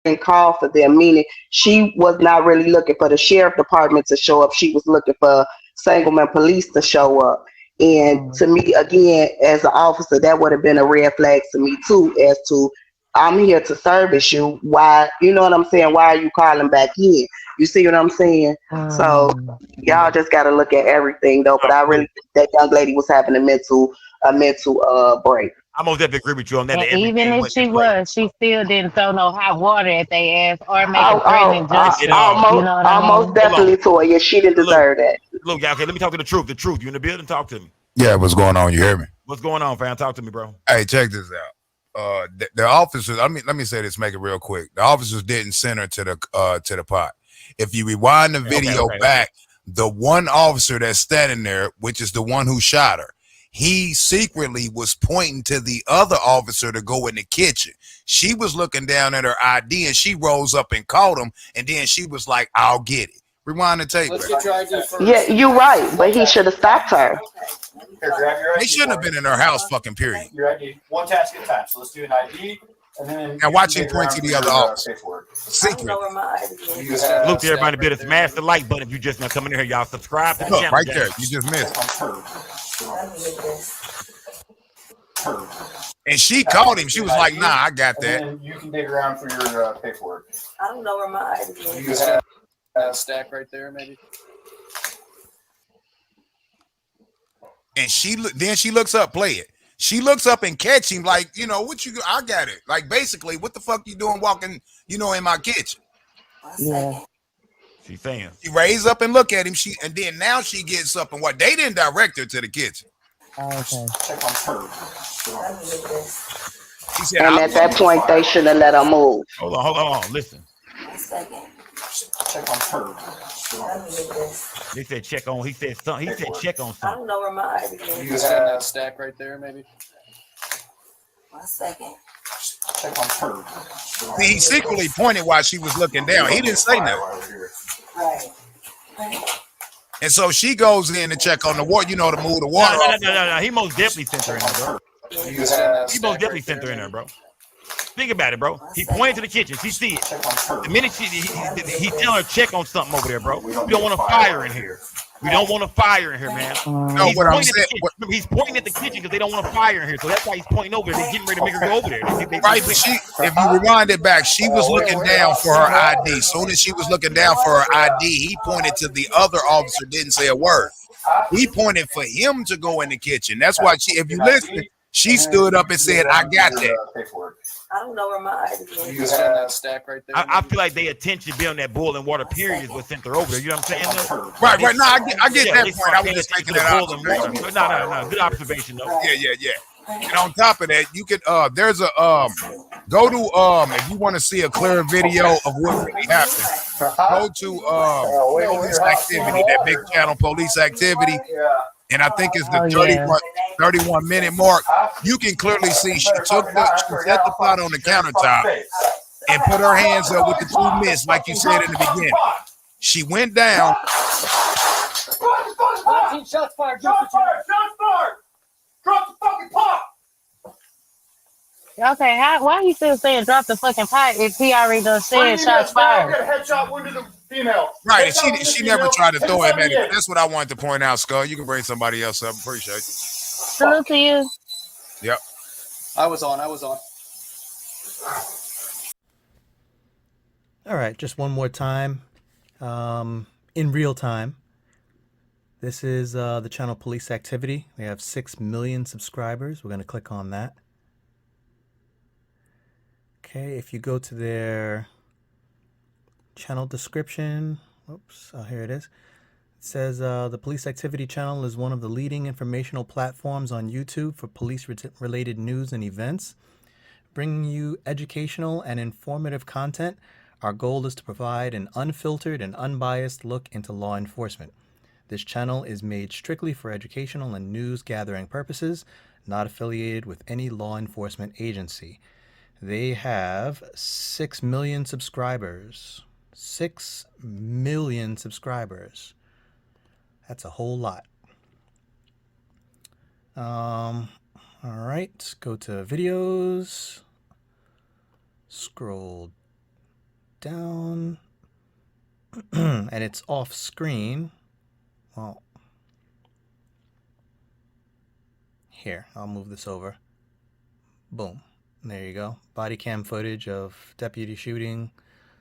didn't call for them, meaning she was not really looking for the sheriff department to show up. She was looking for Sangamon police to show up. And to me, again, as an officer, that would have been a red flag to me too, as to I'm here to service you. Why, you know what I'm saying? Why are you calling back in? You see what I'm saying? So y'all just got to look at everything though. But I really think that young lady was having a mental break. I most definitely agree with you on that. And That even everything if went in she place. was, she still didn't throw no hot water at their ass or make a Oh, threatening oh, It gesture. all. You almost, know what I almost mean? Hold on. definitely, Toya. She didn't Look, deserve that. look, guy. Okay, let me talk to the truth. The truth. You in the building? Talk to me. Yeah, what's going on? You hear me? What's going on, fam? Talk to me, bro. Hey, check this out. The officers. Let me say this. Make it real quick. The officers didn't send her to the pot. If you rewind the video Okay. back, the one officer that's standing there, which is the one who shot her, he secretly was pointing to the other officer to go in the kitchen. She was looking down at her ID and she rose up and caught him, and then she was like, "I'll get it." Rewind the tape. Let's get your ID first. Yeah, you're right, but he should have stopped her. Here, grab your ID. They shouldn't have been in her house, fucking period. Your ID. One task at a time. So let's do an ID. And then And watch him point to the other officer. Secret. Salute to everybody. Bit of smash the like button if you just now coming in here, y'all. Subscribe to the Look, channel. right gang. there. You just missed. And she called him. She was like, "Nah, I got that." And then you can dig around for your paperwork. I don't know where my ID is. You have a stack right there, maybe. And then she looks up, play it. She looks up and catch him like, what you, I got it. Like, basically, what the fuck you doing walking, in my kitchen? Yeah. She's saying. She raised up and look at him. And then now she gets up and what? They didn't direct her to the kitchen. Okay. Check on her. She said, And at that point, they shouldn't have let her move. Hold on. Listen. 1 second. Check on her. They said check on. He said something. He said check on I something. don't know where my ID is. You have a stack right there, maybe. 1 second. Check on her. See, he secretly pointed while she was looking down. He didn't say nothing. Right. And so she goes in to check on the water, to move the water off. No. He most definitely sent her in there, bro. He most definitely sent her in there, bro. Think about it, bro. He pointed to the kitchen. She see it. The minute he tell her check on something over there, bro. We don't want to fire in here. We don't want to fire in here, man. No, what I'm saying. He's pointing at the kitchen because they don't want to fire in here. So that's why he's pointing over there. They're getting ready to make her go over there. Right, but if you rewind it back, she was looking down for her ID. Soon as she was looking down for her ID, he pointed to the other officer, didn't say a word. He pointed for him to go in the kitchen. That's why if you listen, she stood up and said, "I got that." I don't know where my ID is. You have a stack right there. I feel like they attention to be on that boiling water period is what sent her over there. You know what I'm saying? Right. No, I get that point. I was just making that observation. observation. No. Good observation, though. Yeah. And on top of that, you could there's a go to if you want to see a clear video of what really happened, go to police activity, that big channel police activity. And I think it's the 31 minute mark. You can clearly see she set the pot on the countertop and put her hands up with the 2 mitts, like you said in the beginning. She went down. Shots fired. Shots fired. Drop the fucking pot. Okay, why are you still saying drop the fucking pot if he already done said shots fired? Got a headshot wound to the female. Right, and she never tried to throw him at it. That's what I wanted to point out, Skull. You can bring somebody else up. Appreciate you. Salute to you. Yep. I was on. All right, just one more time, in real time. This is the channel Police Activity. We have 6 million subscribers. We're going to click on that. Okay, if you go to their channel description, here it is. It says the Police Activity channel is one of the leading informational platforms on YouTube for police-related news and events, bringing you educational and informative content. Our goal is to provide an unfiltered and unbiased look into law enforcement. This channel is made strictly for educational and news gathering purposes, not affiliated with any law enforcement agency. They have 6 million subscribers. 6 million subscribers. That's a whole lot. All right, go to videos. Scroll down. And it's off screen. Well, here, I'll move this over. Boom. There you go. Body cam footage of deputy shooting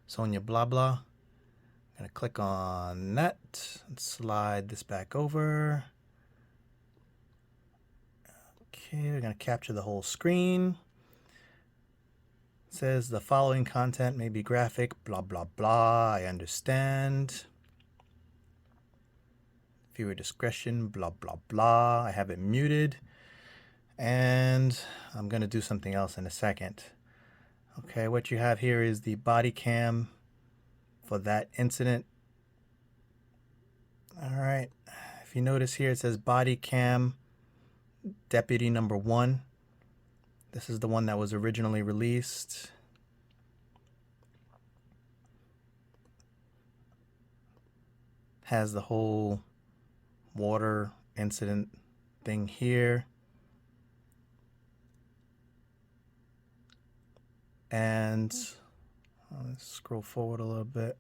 Sonia blah blah. I'm going to click on that and slide this back over. Okay, we're going to capture the whole screen. It says the following content may be graphic, blah blah blah. I understand. Viewer discretion, blah blah blah. I have it muted. And I'm going to do something else in a second. Okay, what you have here is the body cam for that incident. All right. If you notice here, it says body cam deputy number 1. This is the one that was originally released. Has the whole water incident thing here. And let's scroll forward a little bit.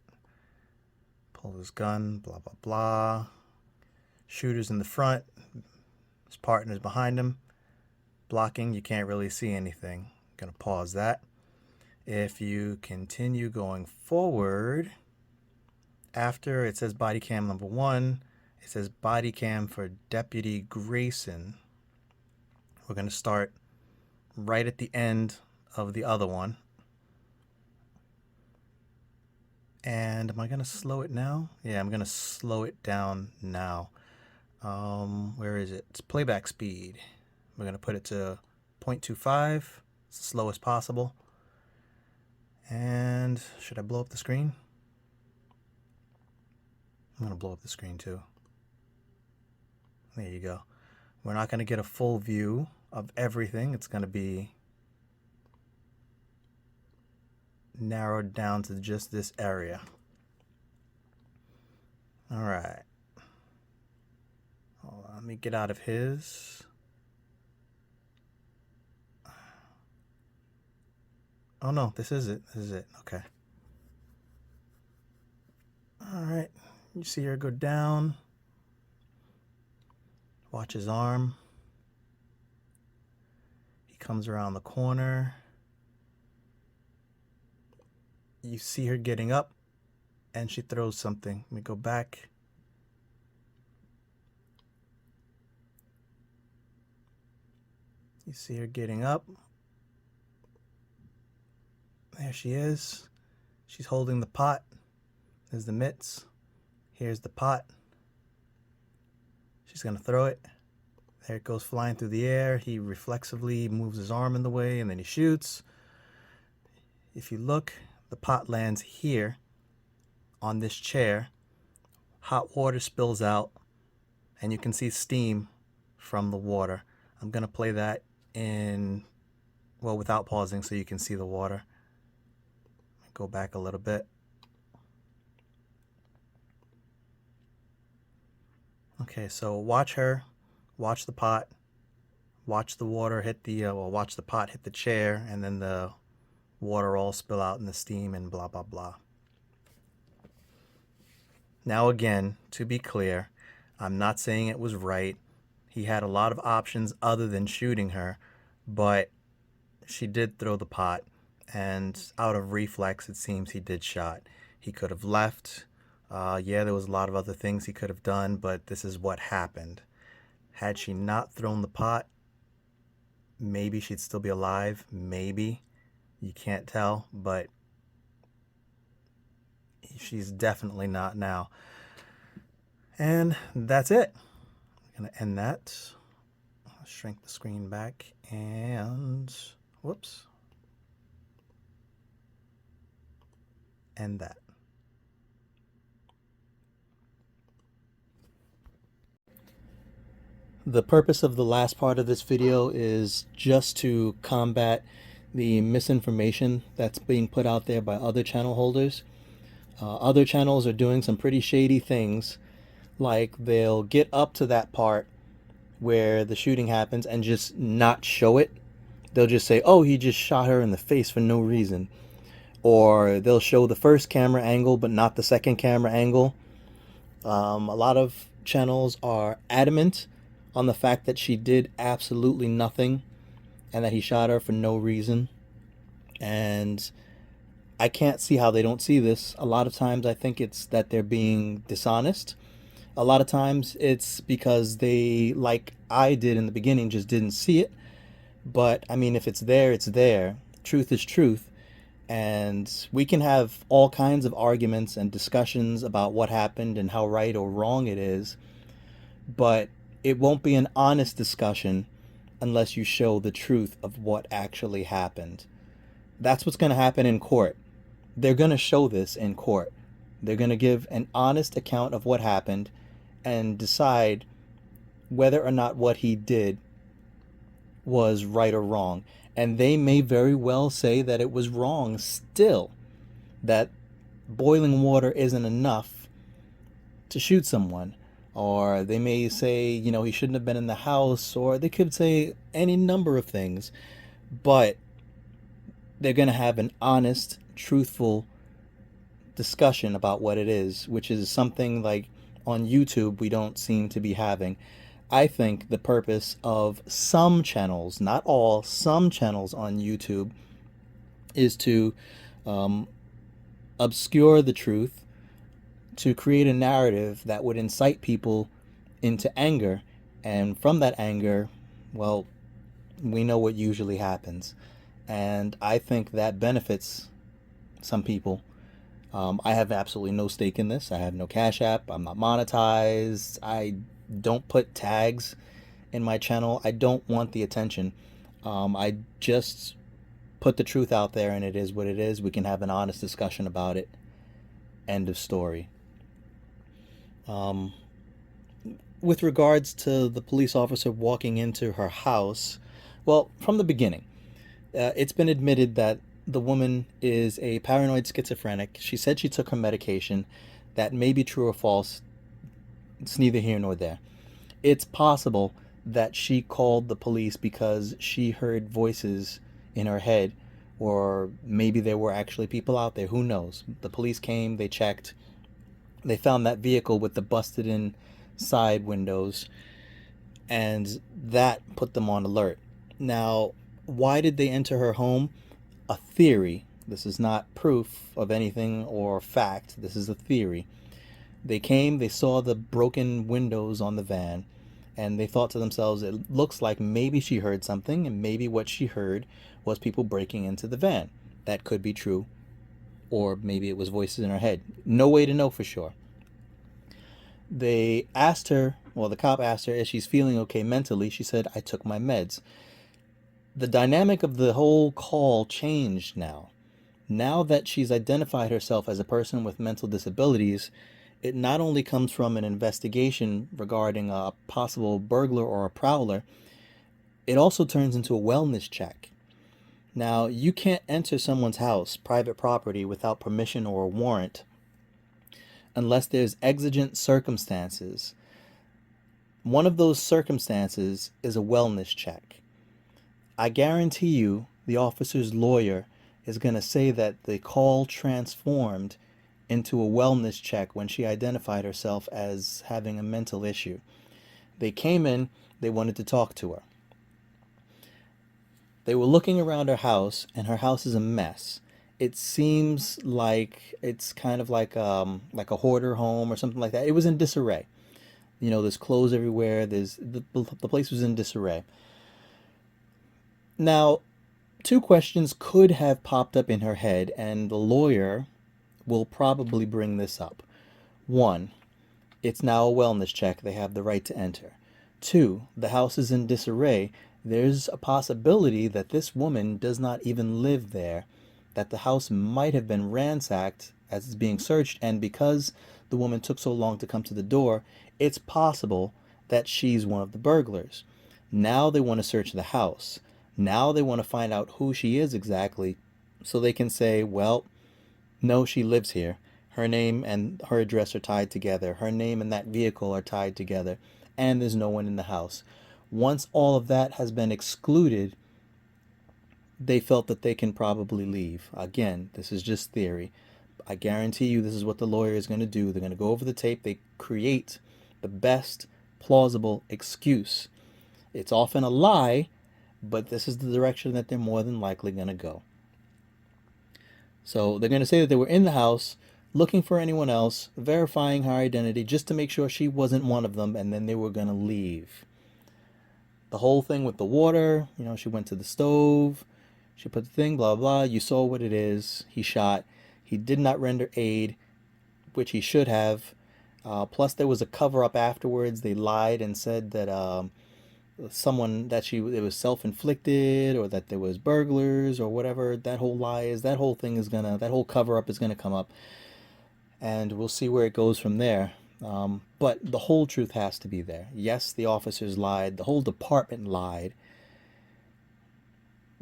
Pull his gun, blah, blah, blah. Shooter's in the front. His partner's behind him. Blocking, you can't really see anything. I'm going to pause that. If you continue going forward, after it says body cam number 1, it says body cam for Deputy Grayson. We're going to start right at the end of the other one. And am I going to slow it now? Yeah, I'm going to slow it down now. Where is it? It's playback speed. We're going to put it to 0.25. It's the slowest possible. And should I blow up the screen? I'm going to blow up the screen too. There you go. We're not going to get a full view of everything. It's going to be narrowed down to just this area. All right. Hold on, let me get out of his. Oh no, this is it. This is it. Okay. All right. You see her go down. Watch his arm. He comes around the corner. You see her getting up, and she throws something. Let me go back. You see her getting up. There she is. She's holding the pot. There's the mitts. Here's the pot. She's going to throw it. There it goes flying through the air. He reflexively moves his arm in the way, and then he shoots. If you look, the pot lands here on this chair. Hot water spills out, and you can see steam from the water. I'm going to play that in, well, without pausing so you can see the water. Go back a little bit. Okay, so watch her, watch the pot, watch the water hit the, watch the pot hit the chair, and then the water all spill out in the steam and blah, blah, blah. Now again, to be clear, I'm not saying it was right. He had a lot of options other than shooting her, but she did throw the pot, and out of reflex, it seems he did shot. He could have left. Yeah, there was a lot of other things he could have done, but this is what happened. Had she not thrown the pot, maybe she'd still be alive. Maybe. You can't tell, but she's definitely not now. And that's it. I'm going to end that. I'll shrink the screen back and, whoops. End that. The purpose of the last part of this video is just to combat the misinformation that's being put out there by other channel holders. Other channels are doing some pretty shady things, like they'll get up to that part where the shooting happens and just not show it. They'll just say, oh, he just shot her in the face for no reason. or they'll show the first camera angle but not the second camera angle. A lot of channels are adamant on the fact that she did absolutely nothing and that he shot her for no reason. And I can't see how they don't see this. A lot of times I think it's that they're being dishonest. A lot of times it's because they, like I did in the beginning, just didn't see it. But I mean, if it's there, it's there. Truth is truth. And we can have all kinds of arguments and discussions about what happened and how right or wrong it is. But it won't be an honest discussion unless you show the truth of what actually happened. That's what's going to happen in court. They're going to show this in court. They're going to give an honest account of what happened and decide whether or not what he did was right or wrong. And they may very well say that it was wrong still, that boiling water isn't enough to shoot someone. Or they may say, you know, he shouldn't have been in the house, or they could say any number of things. But they're going to have an honest, truthful discussion about what it is, which is something like on YouTube we don't seem to be having. I think the purpose of some channels, not all, some channels on YouTube is to obscure the truth, to create a narrative that would incite people into anger. And from that anger, well, we know what usually happens. And I think that benefits some people. I have absolutely no stake in this. I have no Cash App. I'm not monetized. I don't put tags in my channel. I don't want the attention. I just put the truth out there, and it is what it is. We can have an honest discussion about it. End of story. With regards to the police officer walking into her house, well, from the beginning, it's been admitted that the woman is a paranoid schizophrenic. She said she took her medication. That may be true or false. It's neither here nor there. It's possible that she called the police because she heard voices in her head, or maybe there were actually people out there. Who knows? The police came, they checked, they found that vehicle with the busted in side windows, and that put them on alert. Now, why did they enter her home? A theory. This is not proof of anything or fact. This is a theory. They came, they saw the broken windows on the van, and they thought to themselves, it looks like maybe she heard something, and maybe what she heard was people breaking into the van. That could be true, or maybe it was voices in her head. No way to know for sure. They asked her, well, the cop asked her if she's feeling okay mentally. She said, I took my meds. The dynamic of the whole call changed now. Now that she's identified herself as a person with mental disabilities, it not only comes from an investigation regarding a possible burglar or a prowler, it also turns into a wellness check. Now, you can't enter someone's house, private property, without permission or a warrant unless there's exigent circumstances. One of those circumstances is a wellness check. I guarantee you the officer's lawyer is going to say that the call transformed into a wellness check when she identified herself as having a mental issue. They came in, they wanted to talk to her. They were looking around her house, and her house is a mess. It seems like it's kind of like a hoarder home or something like that. It was in disarray. You know, there's clothes everywhere. The place was in disarray. Now, two questions could have popped up in her head, and the lawyer will probably bring this up. One, it's now a wellness check. They have the right to enter. Two, the house is in disarray. There's a possibility that this woman does not even live there, that the house might have been ransacked as it's being searched, and because the woman took so long to come to the door, it's possible that she's one of the burglars. Now they want to search the house. Now they want to find out who she is exactly, so they can say, well, no, she lives here. Her name and her address are tied together. Her name and that vehicle are tied together, and there's no one in the house. Once all of that has been excluded, they felt that they can probably leave. Again, this is just theory. I guarantee you this is what the lawyer is going to do. They're going to go over the tape. They create the best plausible excuse. It's often a lie, but this is the direction that they're more than likely going to go. So they're going to say that they were in the house looking for anyone else, verifying her identity just to make sure she wasn't one of them, and then they were going to leave. The whole thing with the water, you know, she went to the stove, she put the thing, blah, blah, you saw what it is. He shot. He did not render aid, which he should have. Plus, there was a cover-up afterwards. They lied and said that someone, that it was self-inflicted, or that there was burglars or whatever that whole lie is. That whole thing is gonna, that whole cover-up is gonna come up, and we'll see where it goes from there. But the whole truth has to be there. Yes, the officers lied. The whole department lied.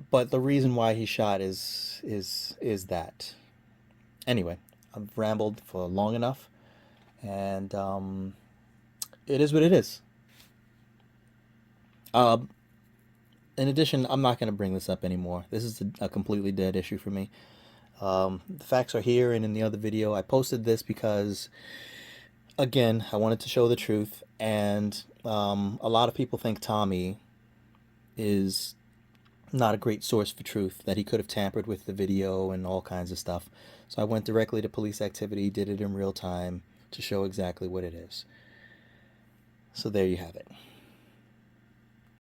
But the reason why he shot is that. Anyway, I've rambled for long enough, and it is what it is. In addition, I'm not going to bring this up anymore. This is a completely dead issue for me. The facts are here, and in the other video, I posted this because, again, I wanted to show the truth, and a lot of people think Tommy is not a great source for truth, that he could have tampered with the video and all kinds of stuff. So I went directly to police activity, did it in real time to show exactly what it is. So there you have it.